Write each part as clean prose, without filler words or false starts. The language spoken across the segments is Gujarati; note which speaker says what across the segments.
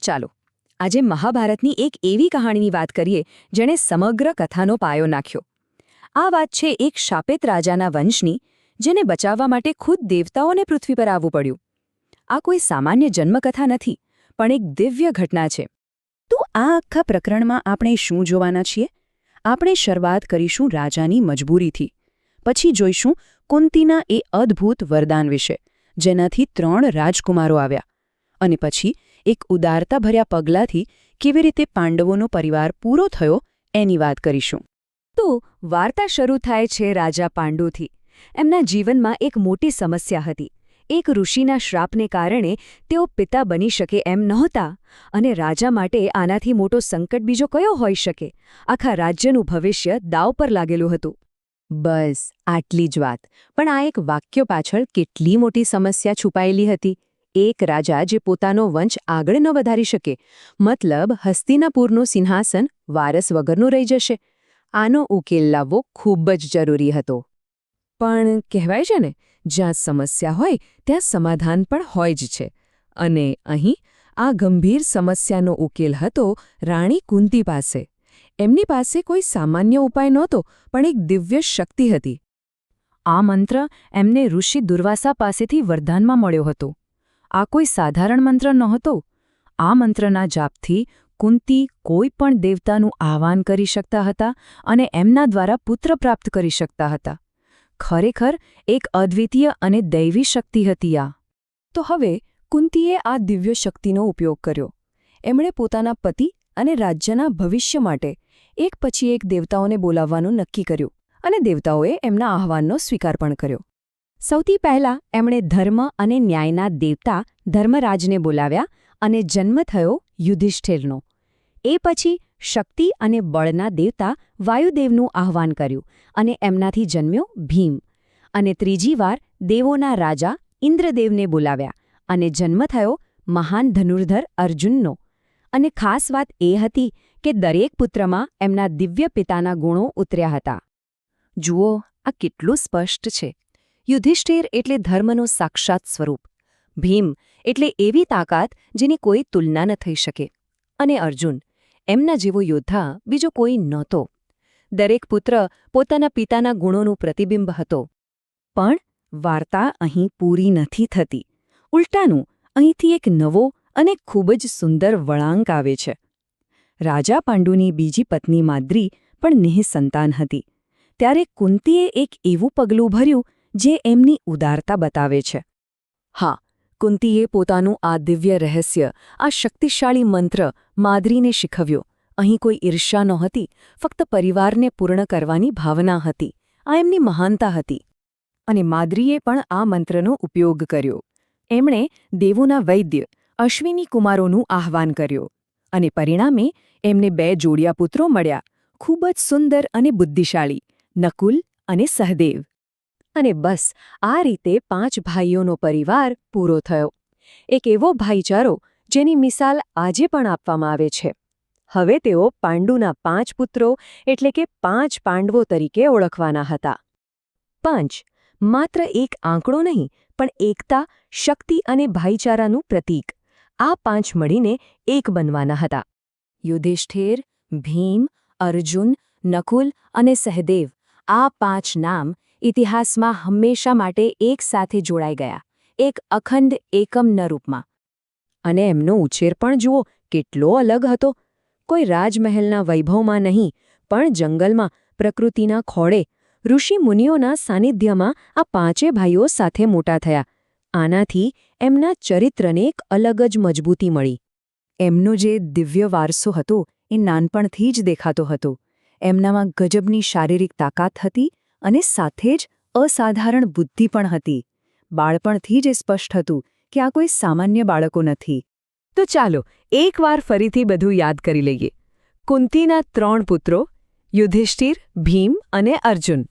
Speaker 1: ચાલો આજે મહાભારતની એક એવી કહાણીની વાત કરીએ જેણે સમગ્ર કથાનો પાયો નાખ્યો. આ વાત છે એક શાપિત રાજાના વંશની, જેને બચાવવા માટે ખુદ દેવતાઓને પૃથ્વી પર આવવું પડ્યું. આ કોઈ સામાન્ય જન્મકથા નથી, પણ એક દિવ્ય ઘટના છે. તો આ આખા પ્રકરણમાં આપણે શું જોવાના છીએ? આપણે શરૂઆત કરીશું રાજાની મજબૂરીથી. પછી જોઈશું કુંતીના એ અદ્ભુત વરદાન વિશે, જેનાથી 3 રાજકુમારો આવ્યા. અને પછી એક ઉદારતાભર્યા પગલાંથી કેવી રીતે પાંડવોનો પરિવાર પૂરો થયો એની વાત કરીશું. તો વાર્તા શરૂ થાય છે રાજા પાંડુથી. એમના જીવનમાં એક મોટી સમસ્યા હતી. એક ઋષિના શ્રાપને કારણે તેઓ પિતા બની શકે એમ નહોતા, અને રાજા માટે આનાથી મોટો સંકટ બીજો કયો હોઈ શકે? આખા રાજ્યનું ભવિષ્ય દાવ પર લાગેલું હતું. બસ આટલી જ વાત. પણ આ એક વાક્ય પાછળ કેટલી મોટી સમસ્યા છુપાયેલી હતી. એક રાજા જે પોતાનો વંશ આગળ ન વધારી શકે, મતલબ હસ્તિનાપુરનું સિંહાસન વારસ વગરનું રહી જશે. આનો ઉકેલ લાવવો ખૂબ જ જરૂરી હતો. પણ કહેવાય છે ને, જ્યાં સમસ્યા હોય ત્યાં સમાધાન પણ હોય જ છે. અને અહીં આ ગંભીર સમસ્યાનો ઉકેલ હતો રાણી કુંતી પાસે. એમની પાસે કોઈ સામાન્ય ઉપાય નહોતો, પણ એક દિવ્ય શક્તિ હતી. આ મંત્ર એમને ઋષિ દુર્વાસા પાસેથી વરદાનમાં મળ્યો હતો. આ કોઈ સાધારણ મંત્ર નહોતો. આ મંત્રના જાપથી કુંતી કોઈ પણ દેવતાનું આહવાન કરી શકતા હતા અને એમના દ્વારા પુત્ર પ્રાપ્ત કરી શકતા હતા. ખરેખર એક અદ્વિતીય અને દૈવી શક્તિ હતી આ. તો હવે કુંતીએ આ દિવ્ય શક્તિનો ઉપયોગ કર્યો. એમણે પોતાના પતિ અને રાજ્યના ભવિષ્ય માટે એક પછી એક દેવતાઓને બોલાવવાનું નક્કી કર્યું, અને દેવતાઓએ એમના આહવાનનો સ્વીકાર પણ કર્યો. સૌથી પહેલાં એમણે ધર્મ અને ન્યાયના દેવતા ધર્મરાજને બોલાવ્યા અને જન્મ થયો યુધિષ્ઠિરનો. એ પછી શક્તિ અને બળના દેવતા વાયુદેવનું આહવાન કર્યું, અને એમનાથી જન્મ્યો ભીમ. અને ત્રીજી વાર દેવોના રાજા ઇન્દ્રદેવને બોલાવ્યા, અને જન્મ થયો મહાન ધનુર્ધર અર્જુનનો. અને ખાસ વાત એ હતી કે દરેક પુત્રમાં એમના દિવ્ય પિતાના ગુણો ઉતર્યા હતા. જુઓ, આ કેટલું સ્પષ્ટ છે. યુધિષ્ઠિર એટલે ધર્મનો સાક્ષાત સ્વરૂપ. ભીમ એટલે એવી તાકાત જેની કોઈ તુલના ન થઈ શકે. અને અર્જુન, એમના જેવો યોદ્ધા બીજો કોઈ નહોતો. દરેક પુત્ર પોતાના પિતાના ગુણોનું પ્રતિબિંબ હતો. પણ વાર્તા અહીં પૂરી નથી થતી. ઉલટાનું, અહીંથી એક નવો અને ખૂબ જ સુંદર વળાંક આવે છે. રાજા પાંડુની બીજી પત્ની માદ્રી પણ નિઃસંતાન હતી. ત્યારે કુંતીએ એક એવું પગલું ભર્યું જે એમની ઉદારતા બતાવે છે. હા, કુંતીએ પોતાનું આ દિવ્ય રહસ્ય, આ શક્તિશાળી મંત્ર માદ્રીને શીખવ્યો. અહીં કોઈ ઈર્ષ્યા નહોતી, ફક્ત પરિવારને પૂર્ણ કરવાની ભાવના હતી. આ એમની મહાનતા હતી. અને માદ્રીએ પણ આ મંત્રનો ઉપયોગ કર્યો. એમણે દેવોના વૈદ્ય અશ્વિની કુમારોનું આહ્વાન કર્યું. અને પરિણામે એમને 2 જોડિયા પુત્રો મળ્યા, ખૂબ જ સુંદર અને બુદ્ધિશાળી, નકુલ અને સહદેવ. અને બસ આ રીતે 5 ભાઈઓનો પરિવાર પૂરો થયો. એક એવો ભાઈચારો જેની મિસાલ આજે પણ આપવામાં આવે છે. હવે તેઓ પાંડુના 5 પુત્રો એટલે કે 5 પાંડવો તરીકે ઓળખવાના હતા. 5 માત્ર એક આંકડો નહીં, પણ એકતા, શક્તિ અને ભાઈચારાનું પ્રતીક. આ 5 મળીને એક બનવાના હતા. યુધિષ્ઠિર, ભીમ, અર્જુન, નકુલ અને સહદેવ, આ 5 નામ ઇતિહાસમાં હંમેશા માટે એક સાથે જોડાઈ ગયા, એક અખંડ એકમના રૂપમાં. અને એમનો ઉછેર પણ જુઓ, કેટલો અલગ હતો. કોઈ રાજમહેલના વૈભવમાં નહીં, પણ જંગલમાં, પ્રકૃતિના ખોળે, ઋષિમુનિઓના સાનિધ્યમાં આ 5 ભાઈઓ સાથે મોટા થયા. આનાથી એમના ચરિત્રને એક અલગ જ મજબૂતી મળી. એમનો જે દિવ્ય વારસો હતો એ નાનપણથી જ દેખાતો હતો. એમનામાં ગજબની શારીરિક તાકાત હતી, અને સાથે જ અસાધારણ બુદ્ધિ પણ હતી. બાળપણથી જ સ્પષ્ટ હતું કે આ કોઈ સામાન્ય બાળકો નથી. તો ચાલો એકવાર ફરીથી બધું યાદ કરી લઈએ. કુંતીના 3 પુત્રો યુધિષ્ઠિર, ભીમ અને અર્જુન,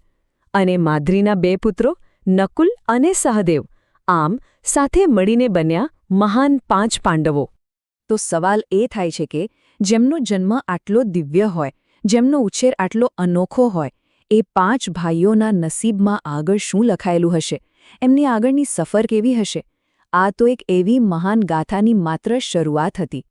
Speaker 1: અને માદ્રીના 2 પુત્રો નકુલ અને સહદેવ, આમ સાથે મળીને બન્યા મહાન 5 પાંડવો. તો સવાલ એ થાય છે કે જેમનો જન્મ આટલો દિવ્ય હોય, જેમનો ઉછેર આટલો અનોખો હોય, એ 5 ભાઈઓના નસીબમાં આગળ શું લખાયેલું હશે? એમની આગળની સફર કેવી હશે? આ તો એક એવી મહાન ગાથાની માત્ર શરૂઆત હતી.